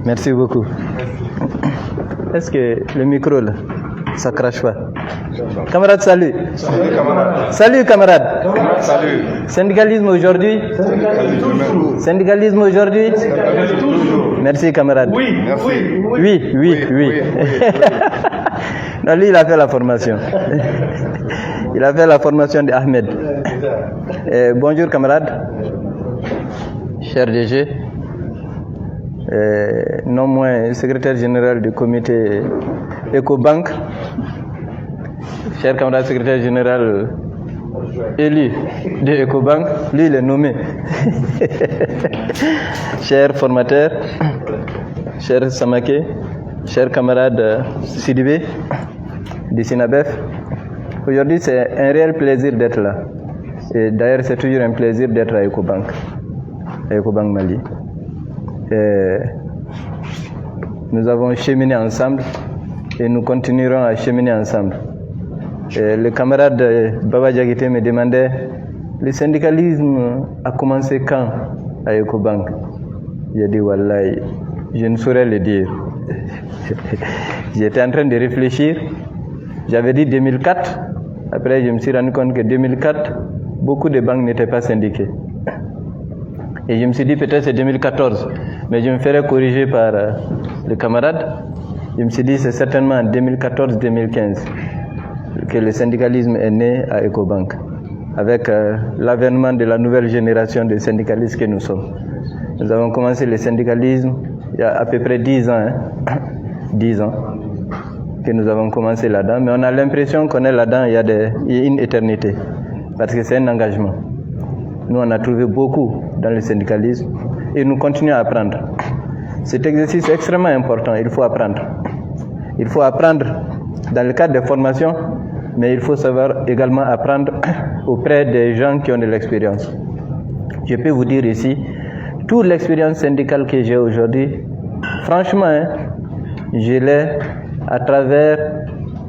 Merci beaucoup. Est-ce que le micro là, ça crache pas? Camarades, salut. Salut camarades. Salut camarades. Salut. Syndicalisme aujourd'hui. Syndicalisme aujourd'hui. Merci camarades. Oui, merci. Oui. Non, lui, il a fait la formation. Il a fait la formation d'Ahmed. Bonjour camarades. Cher DG. Non moins secrétaire général du comité EcoBank. Cher camarade secrétaire général élu de EcoBank, lui il est nommé. Cher formateur, cher Samaké, cher camarade Sidibé du Sinabef, aujourd'hui c'est un réel plaisir d'être là. Et d'ailleurs c'est toujours un plaisir d'être à EcoBank Mali. Nous avons cheminé ensemble et nous continuerons à cheminer ensemble. Le camarade Baba Diakité me demandait, le syndicalisme a commencé quand à EcoBank? J'ai dit, Wallahi, je ne saurais le dire. J'étais en train de réfléchir. J'avais dit 2004. Après, je me suis rendu compte que 2004, beaucoup de banques n'étaient pas syndiquées. Et je me suis dit peut-être c'est 2014, mais je me ferai corriger par le camarade. Je me suis dit c'est certainement en 2014-2015 que le syndicalisme est né à EcoBank, avec l'avènement de la nouvelle génération de syndicalistes que nous sommes. Nous avons commencé le syndicalisme il y a à peu près 10 ans, 10 ans que nous avons commencé là-dedans, mais on a l'impression qu'on est là-dedans il y a une éternité, parce que c'est un engagement. Nous, on a trouvé beaucoup dans le syndicalisme et nous continuons à apprendre. Cet exercice est extrêmement important, il faut apprendre. Il faut apprendre dans le cadre des formations, mais il faut savoir également apprendre auprès des gens qui ont de l'expérience. Je peux vous dire ici, toute l'expérience syndicale que j'ai aujourd'hui, franchement, je l'ai à travers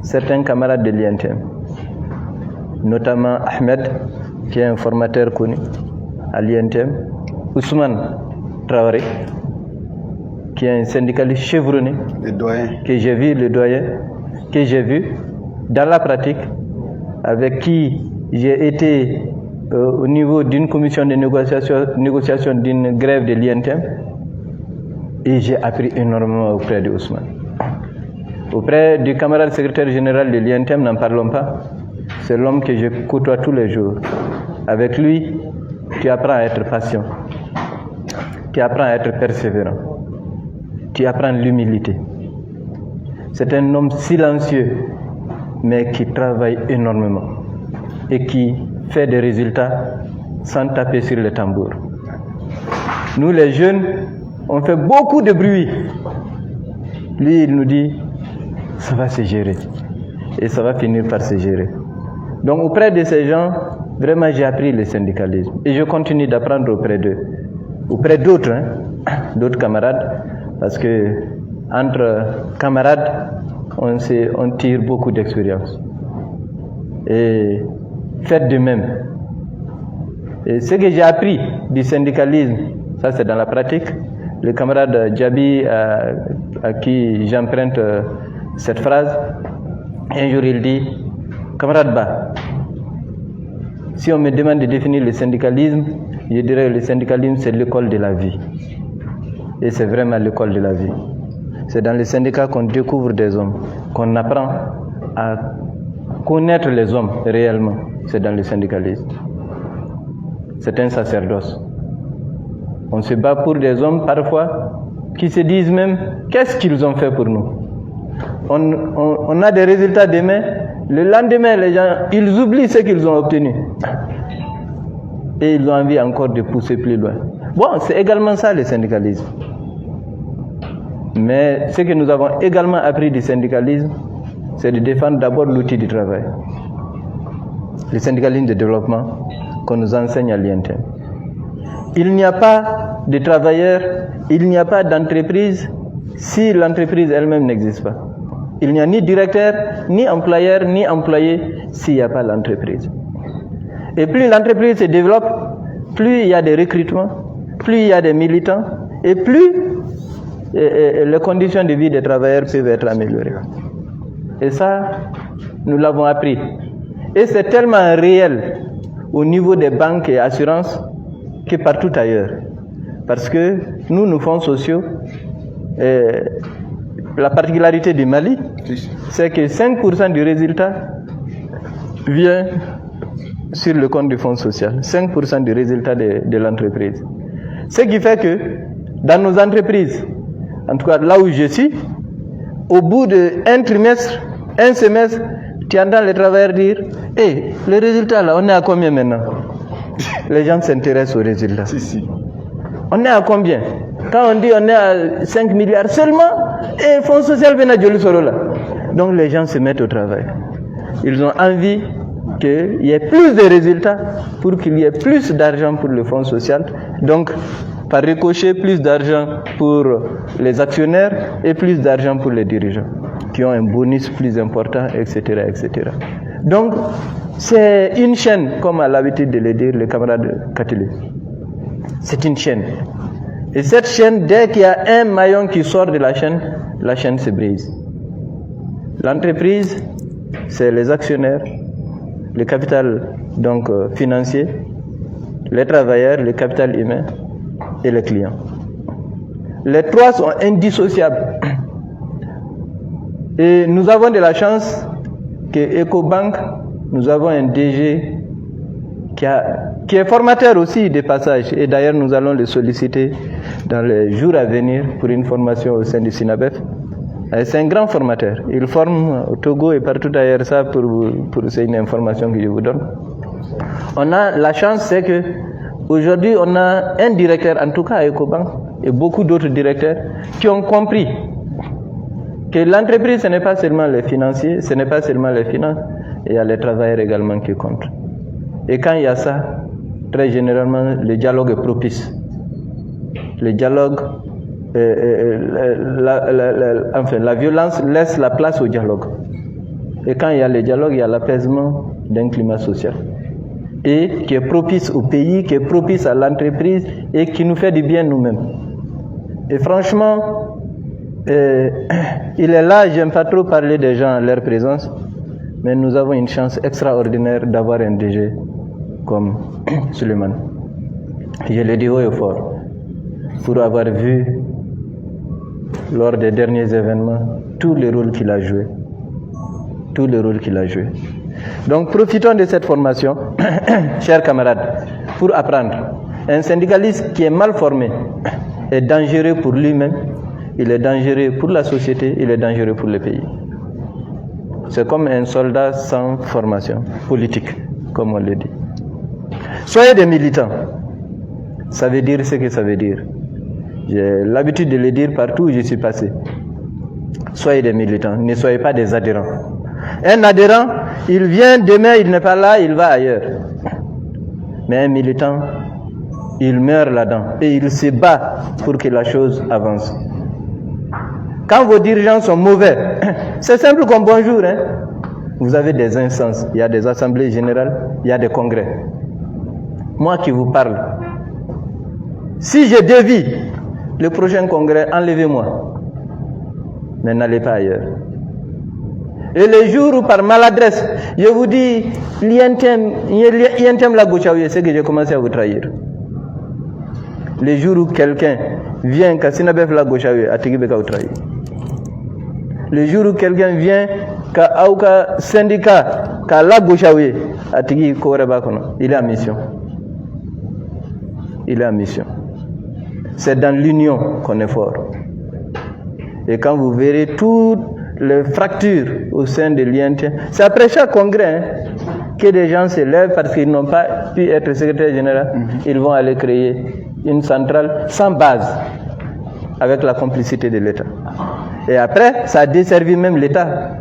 certains camarades de l'INTM, notamment Ahmed, qui est un formateur connu à l'INTM, Ousmane Traoré, qui est un syndicaliste chevronné, que j'ai vu, le doyen, que j'ai vu dans la pratique, avec qui j'ai été au niveau d'une commission de négociation d'une grève de l'INTM, et j'ai appris énormément auprès de Ousmane. Auprès du camarade secrétaire général de l'INTM, n'en parlons pas. C'est l'homme que je côtoie tous les jours. Avec lui, tu apprends à être patient. Tu apprends à être persévérant. Tu apprends l'humilité. C'est un homme silencieux, mais qui travaille énormément et qui fait des résultats sans taper sur le tambour. Nous, les jeunes, on fait beaucoup de bruit. Lui, il nous dit, ça va se gérer. Et ça va finir par se gérer. Donc auprès de ces gens, vraiment j'ai appris le syndicalisme. Et je continue d'apprendre auprès d'eux. Auprès d'autres, d'autres camarades. Parce que entre camarades, on tire beaucoup d'expérience. Et faites de même. Et ce que j'ai appris du syndicalisme, ça c'est dans la pratique. Le camarade Djabi, à qui j'emprunte cette phrase, un jour il dit, camarade Ba, si on me demande de définir le syndicalisme, je dirais que le syndicalisme c'est l'école de la vie. Et c'est vraiment l'école de la vie. C'est dans les syndicats qu'on découvre des hommes, qu'on apprend à connaître les hommes réellement. C'est dans le syndicalisme. C'est un sacerdoce. On se bat pour des hommes parfois qui se disent même qu'est-ce qu'ils ont fait pour nous. On a des résultats demain. Le lendemain, les gens, ils oublient ce qu'ils ont obtenu. Et ils ont envie encore de pousser plus loin. Bon, c'est également ça le syndicalisme. Mais ce que nous avons également appris du syndicalisme, c'est de défendre d'abord l'outil du travail. Le syndicalisme de développement qu'on nous enseigne à l'INTM. Il n'y a pas de travailleurs, il n'y a pas d'entreprise si l'entreprise elle-même n'existe pas. Il n'y a ni directeur, ni employeur, ni employé s'il n'y a pas l'entreprise. Et plus l'entreprise se développe, plus il y a des recrutements, plus il y a des militants, et plus et les conditions de vie des travailleurs peuvent être améliorées. Et ça, nous l'avons appris. Et c'est tellement réel au niveau des banques et assurances que partout ailleurs. Parce que nous, nos fonds sociaux, la particularité du Mali, c'est que 5% du résultat vient sur le compte du fonds social. 5% du résultat de l'entreprise. Ce qui fait que dans nos entreprises, en tout cas là où je suis, au bout d'un trimestre, un semestre, tu entends les travailleurs dire « Hey, le résultat là, on est à combien maintenant ?» Les gens s'intéressent aux résultats. On est à combien? Quand on dit on est à 5 milliards seulement, et le fonds social vient à Djoli Soro là. Donc les gens se mettent au travail. Ils ont envie qu'il y ait plus de résultats pour qu'il y ait plus d'argent pour le fonds social. Donc, par ricochet, plus d'argent pour les actionnaires et plus d'argent pour les dirigeants qui ont un bonus plus important, etc., etc. Donc, c'est une chaîne, comme a l'habitude de le dire le camarade Katile. C'est une chaîne. Et cette chaîne, dès qu'il y a un maillon qui sort de la chaîne se brise. L'entreprise, c'est les actionnaires, le capital donc financier, les travailleurs, le capital humain et les clients. Les trois sont indissociables. Et nous avons de la chance que EcoBank, nous avons un DG qui est formateur aussi de passage. Et d'ailleurs, nous allons le solliciter dans les jours à venir pour une formation au sein du SINABEF. C'est un grand formateur. Il forme au Togo et partout ailleurs. Ça, c'est une information que je vous donne. On a la chance, c'est que aujourd'hui, on a un directeur, en tout cas à EcoBank, et beaucoup d'autres directeurs qui ont compris que l'entreprise, ce n'est pas seulement les financiers, ce n'est pas seulement les finances, il y a les travailleurs également qui comptent. Et quand il y a ça, très généralement, le dialogue est propice. Le dialogue, la violence laisse la place au dialogue. Et quand il y a le dialogue, il y a l'apaisement d'un climat social. Et qui est propice au pays, qui est propice à l'entreprise et qui nous fait du bien nous-mêmes. Et franchement, il est là, j'aime pas trop parler des gens à leur présence, mais nous avons une chance extraordinaire d'avoir un DG comme Suleiman. Je le dis haut et fort, pour avoir vu lors des derniers événements tous les rôles qu'il a joués. Tous les rôles qu'il a joués. Donc profitons de cette formation, chers camarades, pour apprendre. Un syndicaliste qui est mal formé est dangereux pour lui-même, il est dangereux pour la société, il est dangereux pour le pays. C'est comme un soldat sans formation politique, comme on le dit. Soyez des militants. Ça veut dire ce que ça veut dire. J'ai l'habitude de le dire partout où je suis passé. Soyez des militants, ne soyez pas des adhérents. Un adhérent, il vient demain, il n'est pas là, il va ailleurs. Mais un militant, il meurt là-dedans et il se bat pour que la chose avance. Quand vos dirigeants sont mauvais, c'est simple comme bonjour. Vous avez des instances, il y a des assemblées générales, il y a des congrès. Moi qui vous parle, si je dévie le prochain congrès, enlevez-moi. Mais n'allez pas ailleurs. Et les jours où par maladresse, je vous dis, l'ientem la gauchaouye, c'est que j'ai commencé à vous trahir. Les jours où quelqu'un vient, qu'à Sinabef la gauchaouye, à Tigibeka vous trahir. Les jours où quelqu'un vient, qu'à Aouka syndicat, qu'à la gauchaouye, à Tigi Koreba Kono, il est en mission. Il est en mission. C'est dans l'union qu'on est fort. Et quand vous verrez toutes les fractures au sein de l'INT, c'est après chaque congrès que des gens se lèvent parce qu'ils n'ont pas pu être secrétaire général. Ils vont aller créer une centrale sans base, avec la complicité de l'État. Et après, ça a desservi même l'État.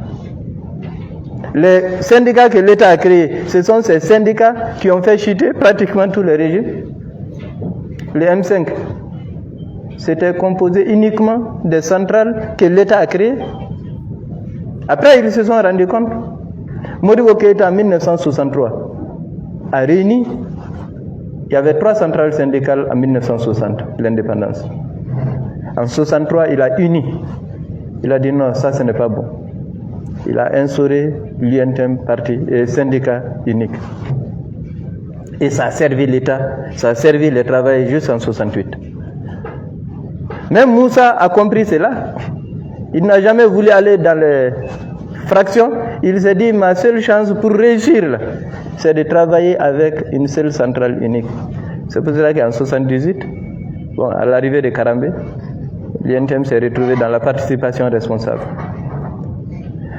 Les syndicats que l'État a créés, ce sont ces syndicats qui ont fait chuter pratiquement tous les régimes. Les M5, c'était composé uniquement des centrales que l'État a créées. Après, ils se sont rendus compte. Modibo Keïta en 1963 a réuni, il y avait 3 centrales syndicales en 1960, l'indépendance. En 63, il a uni. Il a dit non, ça ce n'est pas bon. Il a instauré l'UNTM parti et syndicat unique. Et ça a servi l'État, ça a servi les travailleurs jusqu'en 68. Même Moussa a compris cela. Il n'a jamais voulu aller dans les fractions. Il s'est dit, ma seule chance pour réussir, là, c'est de travailler avec une seule centrale unique. C'est pour cela qu'en 78, bon, à l'arrivée de Karambé, l'UNTM s'est retrouvé dans la participation responsable.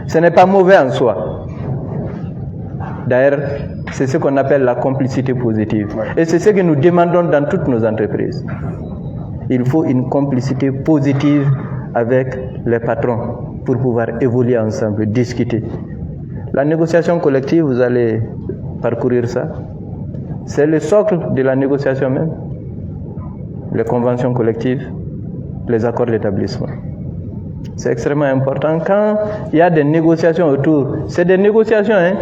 Ce n'est pas mauvais en soi. D'ailleurs, c'est ce qu'on appelle la complicité positive. Et c'est ce que nous demandons dans toutes nos entreprises. Il faut une complicité positive avec les patrons pour pouvoir évoluer ensemble, discuter. La négociation collective, vous allez parcourir ça. C'est le socle de la négociation même. Les conventions collectives, les accords d'établissement. C'est extrêmement important. Quand il y a des négociations autour, c'est des négociations, hein.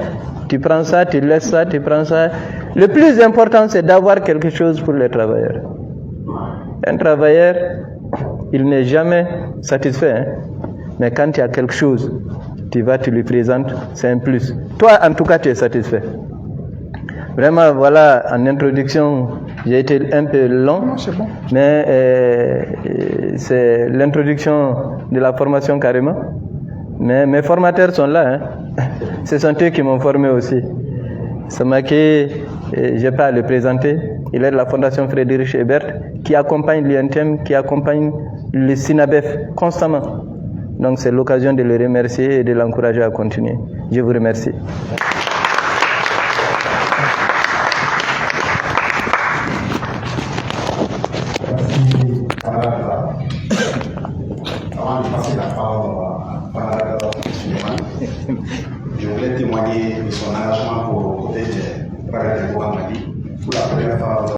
Tu prends ça, tu laisses ça, tu prends ça. Le plus important, c'est d'avoir quelque chose pour les travailleurs. Un travailleur, il n'est jamais satisfait, hein. Mais quand il y a quelque chose, tu vas, tu lui présentes, c'est un plus. Toi, en tout cas, tu es satisfait. Vraiment, voilà, en introduction, j'ai été un peu long, Non, c'est bon. Mais c'est l'introduction de la formation carrément. Mais mes formateurs sont là, hein. Ce sont eux qui m'ont formé aussi. Samake, je n'ai pas à le présenter, il est de la Fondation Frédéric Ebert, qui accompagne l'UNTM, qui accompagne le SINABEF constamment. Donc c'est l'occasion de le remercier et de l'encourager à continuer. Je vous remercie. Merci, camarade. Avant de passer la parole à camarade Suleiman, je voulais témoigner de son engagement pour le côté des travailleurs